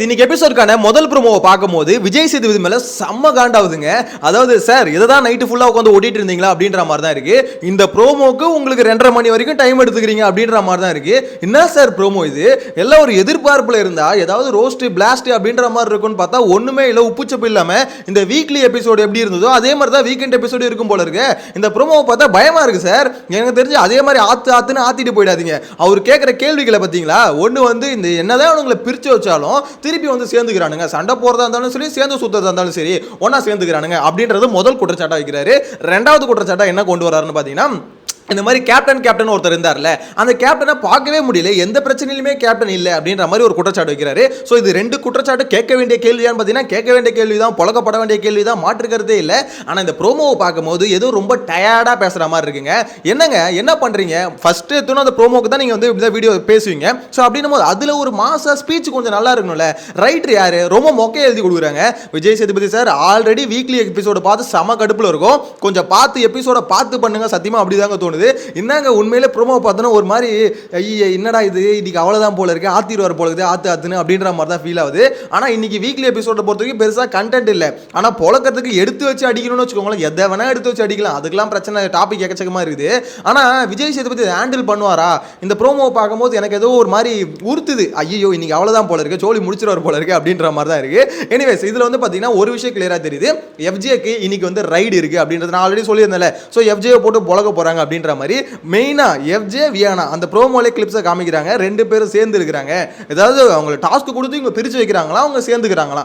இன்னைக்கு எபிசோடுக்கான முதல் ப்ரோமோவை பார்க்கும்போது விஜய் சேதுபதி மேல செம்ம காண்டாவுதுங்க. அதாவது சார் இதுதான் நைட்டு ஃபுல்லா உட்காந்து ஓடிட்டு இருந்தீங்களா அப்படின்ற மாதிரி தான் இருக்கு. இந்த ப்ரோமோக்கு உங்களுக்கு 2:30 மணி வரைக்கும் டைம் எடுத்துக்கிறீங்க அப்படின்ற மாதிரி தான் இருக்கு. என்ன சார் ப்ரோமோ இது? எல்லாம் ஒரு எதிர்பார்ப்புல இருந்தா ஏதாவது ரோஸ்ட் பிளாஸ்ட் அப்படின்ற மாதிரி இருக்கும்னு பார்த்தா ஒண்ணுமே இல்லை. உப்புச்சப்பு இல்லாம இந்த வீக்லி எபிசோடு எப்படி இருந்ததோ அதே மாதிரி தான் வீக்கெண்ட் எபிசோடு இருக்கும் போல இருக்கு. இந்த ப்ரோமோவை பார்த்தா பயமா இருக்கு சார். எனக்கு தெரிஞ்சு அதே மாதிரி ஆத்துன்னு ஆத்திட்டு போயிடாதீங்க. அவர் கேட்குற கேள்விகளை பார்த்தீங்களா? ஒன்று வந்து இந்த என்னதான் உங்களை பிரிச்சு வச்சாலும் திருப்பி வந்து சேர்ந்துக்கிறானுங்க. சண்டை போறதா இருந்தாலும் சரி, சேர்ந்து சுத்தறதா இருந்தாலும் சரி, ஒன்னா சேர்ந்துக்கிறானுங்க அப்படின்றது முதல் குற்றச்சாட்டா வைக்கிறாரு. ரெண்டாவது குற்றச்சாட்டா என்ன கொண்டு வராருன்னு பாத்தீங்கன்னா, இந்த மாதிரி கேப்டன் ஒருத்தர் இருந்தார்ல, அந்த கேப்டனை பார்க்கவே முடியல, எந்த பிரச்சனையிலுமே கேப்டன் இல்லை அப்படின்ற மாதிரி ஒரு குற்றச்சாட்டு வைக்கிறாரு. ஸோ இது ரெண்டு குற்றச்சாட்டு கேட்க வேண்டிய கேள்வியான்னு பார்த்தீங்கன்னா கேட்க வேண்டிய கேள்வி தான், புழக்கப்பட வேண்டிய கேள்வி தான், மாற்றுக்கிறதே இல்லை. ஆனால் இந்த ப்ரோமோவை பார்க்கும்போது ஏதோ ரொம்ப டயர்டாக பேசுகிற மாதிரி இருக்குங்க. என்னங்க என்ன பண்ணுறீங்க? ஃபர்ஸ்ட் எடுத்தோன்னா அந்த ப்ரோமோக்கு தான் நீங்கள் வந்து இந்த வீடியோ பேசுவீங்க. ஸோ அப்படின்னும் போது அதில் ஒரு மாச ஸ்பீச் கொஞ்சம் நல்லா இருக்கணும்ல. ரைட்டர் யாரு? ரொம்ப மொக்கையை எழுதி கொடுக்குறாங்க. Vijay Sethupathi sir already weekly எபிசோட பார்த்து செம கடுப்பில் இருக்கும். கொஞ்சம் பார்த்து எபிசோட பார்த்து பண்ணுங்க. சத்தியமாக அப்படி தாங்க தோணுது. என்னங்க உண்மையிலே ப்ரோமோ பார்த்தோன்னா ஒரு மாதிரி ஐயா என்னடா இது இன்னைக்கு அவ்வளோதான் போல இருக்கு, ஆத்திடுவார் போல இருக்குது, ஆத்துன்னு அப்படின்ற மாதிரி தான் ஃபீல் ஆகுது. ஆனால் இன்னைக்கு வீக்லி எபிசோட பொறுத்த வரைக்கும் பெருசாக கண்டென்ட் இல்லை. ஆனால் பொழக்கிறதுக்கு எடுத்து வச்சு அடிக்கணும்னு வச்சுக்கோங்களேன், எதை வேணா எடுத்து வச்சு அடிக்கலாம், அதுக்கெல்லாம் பிரச்சனை, டாபிக் எக்கச்சக்கமாக இருக்குது. ஆனால் விஜய் சேதுபதி ஹேண்டில் பண்ணுவாரா? இந்த ப்ரோமோவை பார்க்கும்போது எனக்கு ஏதோ ஒரு மாதிரி உறுத்துது. ஐயோ இன்னைக்கு அவ்வளோதான் போல இருக்கு, சோழி முடிச்சிருவார் போல இருக்கு அப்படின்ற மாதிரி தான் இருக்கு. எனிவேஸ் இதில் வந்து பார்த்தீங்கன்னா ஒரு விஷயம் கிளியராக தெரியுது. எஃப்ஜேக்கு இன்னைக்கு வந்து ரைடு இருக்கு அப்படின்றது நான் ஆல்ரெடி சொல்லியிருந்தேன். ஸோ எஃப்ஜே போட்டு புழக்க போறாங்க அப்படின்ற மாதிரி மெயினா எஃப்ஜே வியானா அந்த ப்ரோமோலே கிளிப்ஸை காமிக்கிறாங்க. ரெண்டு பேரும் சேர்ந்து இருக்கிறாங்க. ஏதாவது அவங்க டாஸ்க் கொடுத்து இவங்க பிரிச்சு வைக்கிறாங்களா, அவங்க சேர்ந்துக்கிறாங்களா?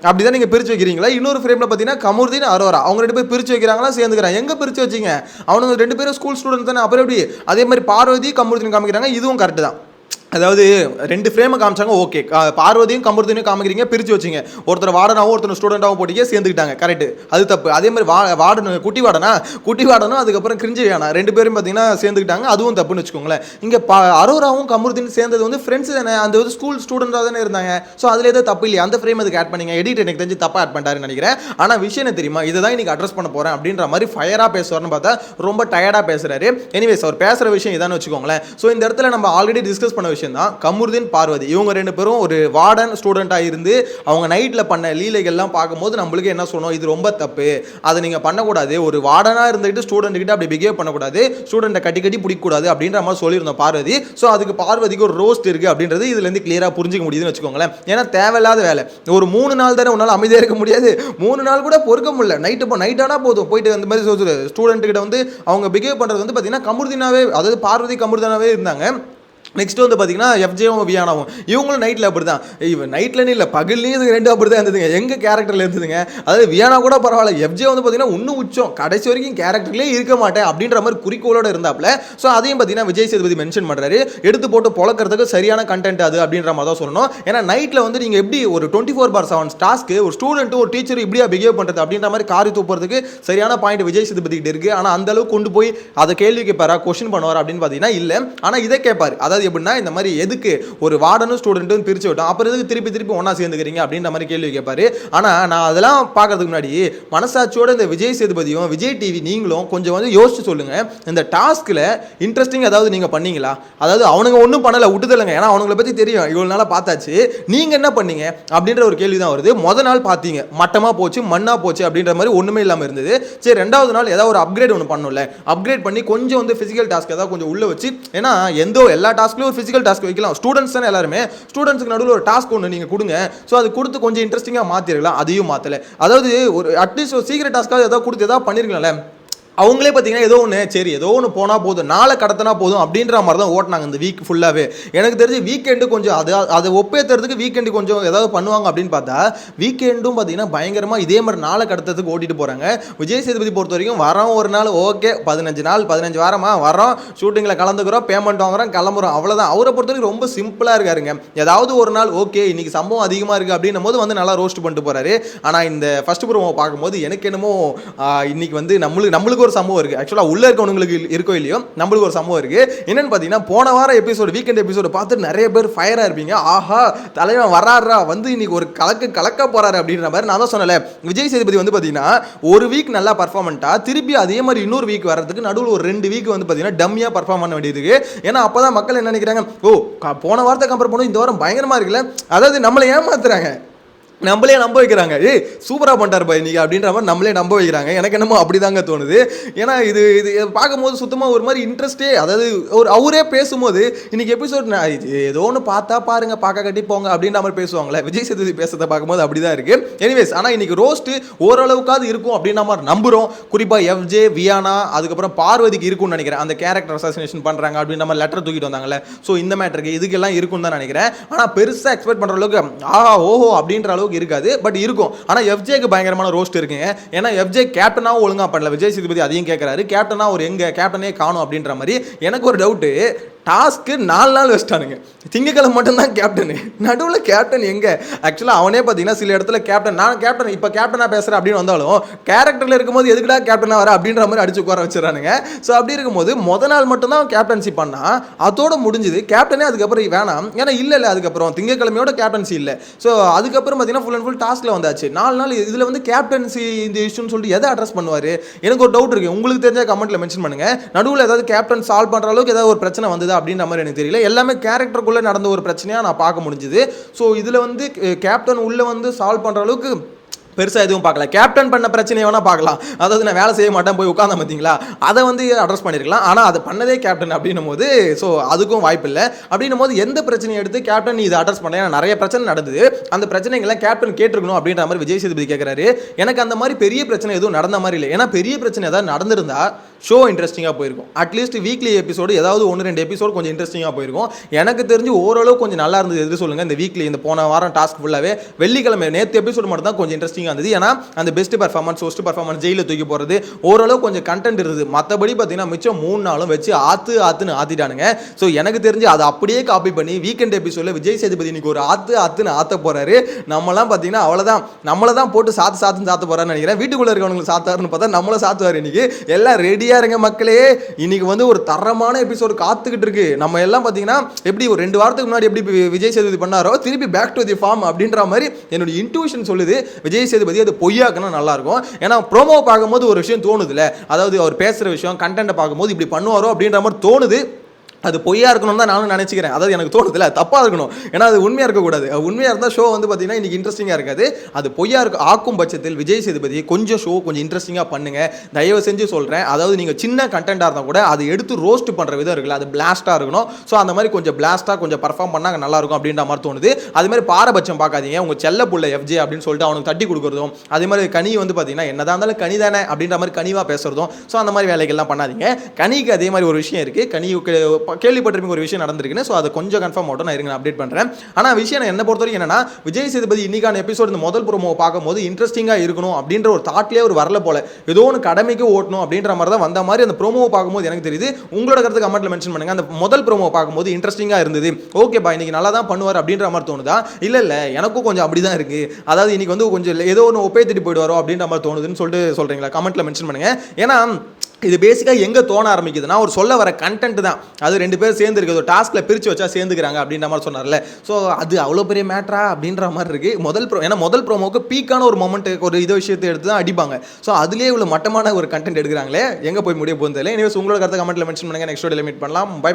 அப்படிதான் நீங்க பிரிச்சு வைக்கிறீங்களா? இன்னொரு ஃப்ரேம்ல பாத்தீங்கன்னா கமருதீன் அரோரா அவங்க ரெண்டு பேரும் பிரிச்சு வைக்கிறாங்களா, சேர்ந்துக்கிறாங்க. எங்க பிரிச்சு வச்சீங்க? அவனுங்க ரெண்டு பேரும் ஸ்கூல் ஸ்டூடெண்ட் தானே, அப்புறம் எப்படி? அதே மாதிரி பார்வதி கமருதீன் காமிக்கிறாங்க, இதுவும் கரெக்ட் தான். அதாவது ரெண்டு ஃப்ரேமை காமிச்சாங்க, ஓகே. பார்வதியும் கமருதீனையும் காமிக்கிறீங்க, பிரித்து வச்சிங்க. ஒருத்தர் வார்டனாகவும் ஒருத்தர் ஸ்டூடெண்டாகவும் போட்டிங்க, சேர்ந்துக்கிட்டாங்க, கரெக்ட், அது தப்பு. அதே மாதிரி வார்டன் குட்டி வார்டனும் அதுக்கப்புறம் கிரிஞ்சு வேணா ரெண்டு பேரும் பார்த்தீங்கன்னா சேர்ந்துக்கிட்டாங்க, அதுவும் தப்புன்னு வச்சுக்கோங்களேன். இங்கே அரோராவும் கமருதீன் சேர்ந்தது வந்து ஃப்ரெண்ட்ஸ் தானே, அந்த வந்து ஸ்கூல் ஸ்டூடெண்டாக தானே இருந்தாங்க. ஸோ அதில் ஏதோ தப்பு இல்லையா? அந்த ஃப்ரேம் அதுக்கு ஆட் பண்ணிங்க. எடிட் எனக்கு தெரிஞ்சு தப்பாக ஆட் பண்ணிட்டாருன்னு நினைக்கிறேன். ஆனால் விஷயம் என்ன தெரியுமா? இதை தான் இன்னைக்கு அட்ரஸ் பண்ண போகிறேன் அப்படின்ற மாதிரி ஃபயராக பேசுவார்னு பார்த்தா ரொம்ப டயர்டாக பேசுகிறாரு. எனிவேஸ் அவர் பேசுகிற விஷயம் இதான்னு வச்சுக்கோங்களேன். ஸோ இந்த இடத்துல நம்ம ஆல்ரெடி டிஸ்கஸ் பண்ண விஷயம் தான். கமருதீன் பார்வதி இவங்க ரெண்டு பேரும் ஒரு வார்டன் ஸ்டூடெண்டாக இருந்து அவங்க நைட்டில் பண்ண லீலைகள்லாம் பார்க்கும்போது நம்மளுக்கு என்ன சொன்னோம், இது ரொம்ப தப்பு, அதை நீங்கள் பண்ணக்கூடாது. ஒரு வார்டனாக இருந்துட்டு ஸ்டூடெண்ட் கிட்ட அப்படி பிஹேவ் பண்ணக்கூடாது, ஸ்டூடெண்ட்டை கட்டி பிடிக்கக்கூடாது அப்படின்ற மாதிரி சொல்லியிருந்தோம் பார்வதி. ஸோ அதுக்கு பார்வதிக்கு ஒரு ரோஸ்ட் இருக்குது அப்படின்றது இதுலேருந்து கிளியராக புரிஞ்சிக்க முடியுதுன்னு வச்சுக்கோங்களேன். ஏன்னா தேவையில்லாத வேலை. ஒரு 3 நாள் தானே உன்னால் அமைதியாக இருக்க முடியாது, 3 நாள் கூட பொறுக்க முடியல. நைட்டானா போதும் போயிட்டு அந்த மாதிரி ஸ்டூடெண்ட் கிட்ட வந்து அவங்க பிஹேவ் பண்ணுறது வந்து பார்த்தீங்கன்னா கமருதீனாவே, அதாவது பார்வதி கமருதீனாவே இருந்தாங்க. நெக்ஸ்ட் வந்து பார்த்தீங்கன்னா எஃப்ஜேவும் வியானாவும் இவங்களும் நைட்டில் அப்படி தான். இவன் நைட்லன்னு இல்லை, பகல்லையும் இது ரெண்டும் அப்படி தான் இருந்ததுங்க. எங்கள் கேரக்டரில் இருந்ததுங்க. அதாவது வியானா கூட பரவாயில்ல, எஃப்ஜே வந்து பார்த்தீங்கன்னா இன்னும் உச்சம், கடைசி வரைக்கும் கேரக்டர்லேயே இருக்க மாட்டேன் அப்படின்ற மாதிரி குறிக்கோளோடு இருந்தாப்புல. ஸோ அதையும் பார்த்தீங்கன்னா விஜய் சேதுபதி மென்ஷன் பண்ணுறாரு. எடுத்து போட்டு பொழக்கிறதுக்கு சரியான கண்டென்ட் அது அப்படின்ற மாதிரி தான் சொல்லணும். ஏன்னா நைட்டில் வந்து நீங்கள் எப்படி ஒரு 24/7 டாஸ்க்கு ஒரு ஸ்டூடெண்ட்டு ஒரு டீச்சர் இப்படியா பிஹேவ் பண்ணுறது அப்படின்ற மாதிரி காரி தூப்புறதுக்கு சரியான பாயிண்ட் விஜய் சேதுபதி கிட்ட இருக்குது. ஆனால் அந்த அளவுக்கு கொண்டு போய் அதை கேள்வி கேட்பாரா, கொஸ்டின் பண்ணுவார் அப்படின்னு பார்த்தீங்கன்னா இல்லை. ஆனால் இதை கேட்பார். அதாவது எப்படின்னா இந்த மாதிரி எதுக்கு ஒரு வார்டனும் ஸ்டூடெண்ட்டும் பிரிச்சு விட்டோம், அப்புறம் எதுக்கு திருப்பி ஒன்னா சேர்ந்துக்கிறீங்க அப்படின்ற மாதிரி கேள்வி கேட்பாரு. ஆனா நான் அதெல்லாம் பார்க்கறதுக்கு முன்னாடி மனசாட்சியோட இந்த விஜய் சேதுபதியும் விஜய் டிவி நீங்களும் கொஞ்சம் வந்து யோசிச்சு சொல்லுங்க. இந்த டாஸ்க்ல இன்ட்ரெஸ்டிங் ஏதாவது நீங்க பண்ணீங்களா? அதாவது அவனுங்க ஒன்றும் பண்ணல, விட்டுதல்லுங்க. ஏன்னா அவனுங்களை பத்தி தெரியும், இவ்வளவு நாளா பார்த்தாச்சு. நீங்க என்ன பண்ணீங்க அப்படின்ற ஒரு கேள்வி தான் வருது. முதல் நாள் பார்த்தீங்க மட்டமா போச்சு, மண்ணா போச்சு அப்படின்ற மாதிரி ஒண்ணுமே இல்லாம இருந்தது. சரி, ரெண்டாவது நாள் ஏதாவது ஒரு அப்கிரேட் ஒன்று பண்ணல, அப்கிரேட் பண்ணி கொஞ்சம் வந்து பிசிக்கல் டாஸ்க் ஏதாவது கொஞ்சம் உள்ள வச்சு, ஏன்னா எல்லா டாஸ்க்லயும் ஒரு பிசிக்கல் டாஸ்க் வைக்கலாம். ஸ்டூடெண்ட்ஸ் தானே எல்லாருமே, ஸ்டூடெண்ட்ஸ்க்கு நடுவில் ஒரு டாஸ்க் ஒன்று நீங்கள் கொடுங்க. ஸோ அது கொடுத்து கொஞ்சம் இன்ட்ரெஸ்டிங்காக மாற்றிருக்கலாம். அதையும் மாற்றலை. அதாவது ஒரு அட்லீஸ்ட் ஒரு சீக்கிரம் டாஸ்க்காக ஏதாவது கொடுத்து ஏதாவது பண்ணிருக்கலாம்ல. அவங்களே பார்த்தீங்கன்னா ஏதோ ஒன்று போனால் போதும், நாளை கடத்தினா போதும் அப்படின்ற மாதிரி தான் ஓட்டினாங்க இந்த வீக் ஃபுல்லாகவே. எனக்கு தெரிஞ்சு வீக்கெண்டு கொஞ்சம் அதை ஒப்பேற்றுறதுக்கு வீக்கெண்டு கொஞ்சம் ஏதாவது பண்ணுவாங்க அப்படின்னு பார்த்தா வீக்கெண்டும் பார்த்தீங்கன்னா பயங்கரமாக இதே மாதிரி நாளை கடத்துறதுக்கு ஓட்டிட்டு போகிறாங்க. விஜய் சேதுபதி பொறுத்த வரைக்கும் வரோம் ஒரு நாள் ஓகே, 15 வாரமாக வரோம், ஷூட்டிங்கில் கலந்துக்கிறோம், பேமெண்ட் வாங்குறோம், கிளம்புறோம், அவ்வளோதான். அவரை பொறுத்த வரைக்கும் ரொம்ப சிம்பிளாக இருக்காருங்க. ஏதாவது ஒரு நாள் ஓகே இன்னைக்கு சம்பவம் அதிகமாக இருக்குது அப்படின்னும் போது வந்து நல்லா ரோஸ்ட் பண்ணிட்டு போகிறாரு. ஆனால் இந்த ஃபர்ஸ்ட் ப்ரோமோ பார்க்கும்போது எனக்கு என்னமோ இன்னைக்கு வந்து நம்மளுக்கு ஒரு சம்பவம் இருக்கு. ஆக்சுவலா உள்ள இருக்கவங்களுக்கு இருக்கோ இல்லையோ நம்மளுக்கு ஒரு சம்பவம் இருக்கு. என்னன்னு பாத்தீங்கன்னா போன வாரம் எபிசோடு வீக்கெண்ட் எபிசோடு பார்த்து நிறைய பேர் ஃபயரா இருப்பீங்க. ஆஹா தலைவன் வராறா வந்து இன்னைக்கு ஒரு கலக்க போறாரு அப்படின்ற மாதிரி. நான் தான் சொன்னல விஜய் சேதுபதி வந்து பாத்தீங்கன்னா ஒரு வீக் நல்லா பர்ஃபார்மன்ட்டா திருப்பி அதே மாதிரி இன்னொரு வீக் வர்றதுக்கு நடுவில் ஒரு 2 வீக் வந்து பாத்தீங்கன்னா டம்மியா பர்ஃபார்ம் பண்ண வேண்டியதுக்கு. ஏன்னா அப்பதான் மக்கள் என்ன நினைக்கிறாங்க, ஓ போன வாரத்தை கம்பேர் பண்ணும் இந்த வாரம் பயங்கரமா இருக்குல்ல, அதாவது நம்மளை ஏமாத்துறாங்க, நம்மளே நம்ப வைக்கிறாங்க. ஏய் சூப்பராக பண்ணிட்டார் பாய் இன்னைக்கு அப்படின்ற மாதிரி நம்மளே நம்ப வைக்கிறாங்க. எனக்கு என்னமோ அப்படிதாங்க தோணுது. ஏன்னா இது பார்க்கும்போது சுத்தமாக ஒரு மாதிரி இன்ட்ரெஸ்டே, அதாவது ஒரு அவரே பேசும்போது இன்னைக்கு எபிசோட் ஏதோ ஒன்று பார்த்தா பாருங்க பார்க்க கட்டி போங்க அப்படின்ற மாதிரி பேசுவாங்களே, விஜய் சேதுபதி பேசுறதை பார்க்கும்போது அப்படிதான் இருக்கு. எனிவேஸ் ஆனால் இன்னைக்கு ரோஸ்ட் ஓரளவுக்காவது இருக்கும் அப்படின்ற மாதிரி நம்புறோம். குறிப்பாக எஃப்ஜே வியானா அதுக்கப்புறம் பார்வதிக்கு இருக்கும்னு நினைக்கிறேன். அந்த கேரக்டர் அசாசினேஷன் பண்ணுறாங்க அப்படின்ற மாதிரி லெட்டர் தூக்கிட்டு வந்தாங்கல்ல, ஸோ இந்த மேட்டருக்கு இதுக்கெல்லாம் இருக்கும்னு தான் நினைக்கிறேன். ஆனால் பெருசாக எக்ஸ்பெக்ட் பண்ணுற அளவுக்கு ஆஹா ஓஹோ அப்படின்ற அளவுக்கு இருக்காது, பட் இருக்கும். ஆனா எஃப்ஜேக்கு பயங்கரமான ரோஸ்ட் இருக்குங்க. ஏன்னா எஃப்ஜே கேப்டனாவும் ஒழுங்கா பண்ணல. விஜய் சேதுபதி அதையும் கேட்கறாரு, கேப்டனா ஒரு எங்க கேப்டனே காணும் அப்படின்ற மாதிரி. எனக்கு ஒரு டவுட், டாஸ்க்கு 4 நாள் வச்சிட்டானுங்க, திங்கக்கிழமை மட்டும்தான் கேப்டனு, நடுவில் கேப்டன் எங்க? ஆக்சுவலாக அவனே பார்த்தீங்கன்னா சில இடத்துல கேப்டன் நான் கேப்டன் இப்போ கேப்டனாக பேசுகிறேன் அப்படின்னு வந்தாலும் கேரக்டரில் இருக்கும்போது எதுக்குடா கேப்டனாக வர அப்படின்ற மாதிரி அடிச்சு உட்கார வச்சிடறானுங்க. ஸோ அப்படி இருக்கும்போது நாள் மட்டும்தான் கேப்டன்சி பண்ணா, அதோட முடிஞ்சுது. கேப்டனே அதுக்கப்புறம் வேணாம், ஏன்னா இல்லை அதுக்கப்புறம் திங்கக்கிழமையோட கேப்டன்சி இல்லை. ஸோ அதுக்கப்புறம் பார்த்தீங்கன்னா ஃபுல் அண்ட் ஃபுல் டாஸ்கில் வந்தாச்சு. 4 நாள் இதில் வந்து கேப்டன்சி இந்த இஷ்யூன்னு சொல்லிட்டு எதை அட்ரஸ் பண்ணுவார்? எனக்கு ஒரு டவுட் இருக்குது. உங்களுக்கு தெரிஞ்ச கமெண்ட்டில் மென்ஷன் பண்ணுங்கள். நடுவில் ஏதாவது கேப்டன் சால்வ் பண்ணுற அளவுக்கு ஏதாவது ஒரு பிரச்சனை வந்தது அப்படின்ற மாதிரி எனக்கு தெரியல. எல்லாமே கேரக்டருக்குள்ளே நடந்த ஒரு பிரச்சனையாக நான் பார்க்க முடிஞ்சுது. ஸோ இதில் வந்து கேப்டன் உள்ளே வந்து சால்வ் பண்ணுற அளவுக்கு பெருசாக எதுவும் பார்க்கல. கேப்டன் பண்ண பிரச்சனையை வேணால் பார்க்கலாம், அதாவது நான் வேலை செய்ய மாட்டேன் போய் உட்காந்த பார்த்தீங்களா, அதை வந்து அட்ரஸ் பண்ணியிருக்கலாம். ஆனால் அதை பண்ணதே கேப்டன் அப்படின்னும் போது ஸோ அதுக்கும் வாய்ப்பு இல்லை. அப்படின்னும் போது எந்த பிரச்சனையை எடுத்து கேப்டன் நீ இதை அட்ரஸ் பண்ண, நிறைய பிரச்சனை நடந்தது, அந்த பிரச்சனைகள்லாம் கேப்டன் கேட்டிருக்கணும் அப்படின்ற மாதிரி விஜய் சேதுபதி கேட்குறாரு. எனக்கு அந்த மாதிரி பெரிய பிரச்சனை எதுவும் நடந்த மாதிரி இல்லை. ஏன்னா பெரிய பிரச்சனை ஏதாவது நடந்திருந்தா ஷோ இன்ட்ரெஸ்டிங்காக போயிருக்கும். அட்லீஸ்ட் வீக்லி எபிசோடு ஏதாவது 1-2 எபிசோடு கொஞ்சம் இன்ட்ரெஸ்டிங்காக போயிருக்கும். எனக்கு தெரிஞ்சு ஓரளவு கொஞ்சம் நல்லா இருந்தது எது சொல்லுங்கள், இந்த வீக்லி இந்த போன வாரம் டாஸ்க் ஃபுல்லாகவே வெள்ளிக்கிழமை நேற்று எபிசோடு மட்டும் தான் கொஞ்சம் இன்ட்ரெஸ்டிங்காக இருந்தது. ஏன்னா அந்த பெஸ்ட் பர்ஃபார்மன்ஸ் ஒஸ்ட் பர்ஃபார்மன்ஸ் ஜெயிலில் தூக்கி போகிறது ஓரளவு கொஞ்சம் கண்டென்ட் இருந்தது. மற்றபடி பார்த்தீங்கன்னா மிச்சம் 3 நாளும் வச்சு ஆத்துன்னு ஆத்திட்டானுங்க. ஸோ எனக்கு தெரிஞ்சு அதை அப்படியே காப்பி பண்ணி வீக்கெண்ட் எபிசோடில் விஜய் சேதுபதி இன்னைக்கு ஒரு ஆத்துன்னு ஆற்ற போறாரு. நம்மளாம் பார்த்தீங்கன்னா அவ்வளோதான், நம்மளை தான் போட்டு சாத்துன்னு சாத்த போறான்னு நினைக்கிறேன். வீட்டுக்குள்ளே இருக்கவங்களுக்கு சாத்தாருன்னு பார்த்தா நம்மளை சாத்துவார். இன்னைக்கு எல்லாம் ரெடியாக இருங்க மக்களே. இன்னைக்கு வந்து ஒரு தரமான எபிசோடு காத்துக்கிட்டு இருக்கு. நம்ம எல்லாம் பார்த்தீங்கன்னா எப்படி ஒரு 2 வாரத்துக்கு முன்னாடி எப்படி விஜய் சேதுபதி பண்ணாரோ திருப்பி பேக் டு தி ஃபார்ம் அப்படின்ற மாதிரி என்னோட இன்ட்யூஷன் சொல்லுது. விஜய் சேதுபதி அது பொய்யாக்குனா நல்லா இருக்கும். ஏன்னா ப்ரோமோ பார்க்கும்போது ஒரு விஷயம் தோணுதுல, அதாவது அவர் பேசுற விஷயம் கண்டென்ட்டை பார்க்கும்போது இப்படி பண்ணுவாரோ அப்படின்ற மாதிரி தோணுது. அது பொய்யா இருக்கணும் தான் நானும் நினைச்சுக்கிறேன். அதாவது எனக்கு தோணுதுல தப்பா இருக்கணும், ஏன்னா அது உண்மையா இருக்கக்கூடாது. உண்மையா இருந்தால் ஷோ வந்து பார்த்தீங்கன்னா இன்னைக்கு இன்ட்ரெஸ்டிங்காக இருக்காது. அது பொய்யா ஆக்கும் பட்சத்தில் விஜய் சேதுபதி கொஞ்சம் ஷோ கொஞ்சம் இன்ட்ரெஸ்டிங்காக பண்ணுங்க, தயவு செஞ்சு சொல்கிறேன். அதாவது நீங்கள் சின்ன கண்டென்ட்டாக இருந்தால் கூட அதை எடுத்து ரோஸ்ட் பண்ணுற விதம் இருக்குல்ல, அது பிளாஸ்டாக இருக்கணும். ஸோ அந்த மாதிரி கொஞ்சம் பிளாஸ்டாக கொஞ்சம் பர்ஃபார்ம் பண்ணால் நல்லா இருக்கும் அப்படின்ற மாதிரி தோணுது. அது மாதிரி பாரபட்சம் பார்க்காதீங்க. உங்கள் செல்ல புள்ள எஃப்ஜே அப்படின்னு சொல்லிட்டு அவனுக்கு தட்டி கொடுக்குறதும், அதே மாதிரி கனி வந்து பார்த்தீங்கன்னா என்னதான் இருந்தாலும் கனி தானே அப்படின்ற மாதிரி கனிவாக பேசுறதும், ஸோ அந்த மாதிரி வேலைகள்லாம் பண்ணாதீங்க. கனிக்கு அதே மாதிரி ஒரு விஷயம் இருக்குது. கனிக்கு கேள்விப்பட்டிருப்பீங்க ஒரு விஷயம் நடந்திருக்குன்னு, ஸோ அதை கொஞ்சம் கன்ஃபார்ம் ஆகட்டும், நான் இருங்க அப்டேட் பண்ணுறேன். ஆனால் விஷயம் என்ன பொறுத்த வரைக்கும் என்னன்னா, விஜய் சேதுபதி இன்னைக்கான எபிசோட் இந்த முதல் ப்ரோமோ பார்க்கும்போது இன்ட்ரெஸ்டிங்காக இருக்கணும் அப்படின்ற ஒரு தாட்லேயே ஒரு வரல போல, ஏதோ ஒன்று கடமைக்கு ஓட்டணும் அப்படின்ற மாதிரி தான் வந்த மாதிரி அந்த ப்ரோமோவை பார்க்கும்போது எனக்கு தெரியுது. உங்களோட கருத்து கமெண்ட்ல மென்ஷன் பண்ணுங்க. அந்த முதல் ப்ரோமோ பார்க்கும்போது இன்ட்ரெஸ்டிங்காக இருந்தது, ஓகே பா இன்னைக்கு நல்லா தான் பண்ணுவார் அப்படின்ற மாதிரி தோணுதா? இல்லை எனக்கும் கொஞ்சம் அப்படி தான் இருக்கு. அதாவது இன்னைக்கு வந்து கொஞ்சம் ஏதோ ஒன்று ஒப்பே திட்டு போயிடுவாரோ அப்படின்ற மாதிரி தோணுதுன்னு சொல்லிட்டு சொல்றீங்களா? கமெண்ட்ல மென்ஷன் பண்ணுங்க. ஏன்னா இது பேசிக்காக எங்கே தோண ஆரம்பிக்குதுன்னா, ஒரு சொல்ல வர கண்டென்ட் தான் அது 2 பேர் சேர்ந்து இருக்குது, ஒரு டாஸ்கில் பிரித்து வச்சா சேர்ந்துக்கிறாங்க அப்படின்ற மாதிரி சொன்னார்ல. ஸோ அது அவ்வளோ பெரிய மேட்ரா அப்படின்ற மாதிரி இருக்குது. ஏன்னா முதல் ப்ரோமோக்கு பீக்கான ஒரு மொமெண்ட் ஒரு இதை விஷயத்தை எடுத்து தான் அடிப்பாங்க. ஸோ அதுலேயே இவ்வளோ மட்டமான ஒரு கண்டென்ட் எடுக்கிறாங்களே, எங்கே போய் முடிய போகுது இல்லை. எனவே உங்களோட கருத்தை கமெண்ட்டில் மென்ஷன் பண்ணுங்கள். நெக்ஸ்ட் வீடியோவில் மீட் பண்ணலாம். பை.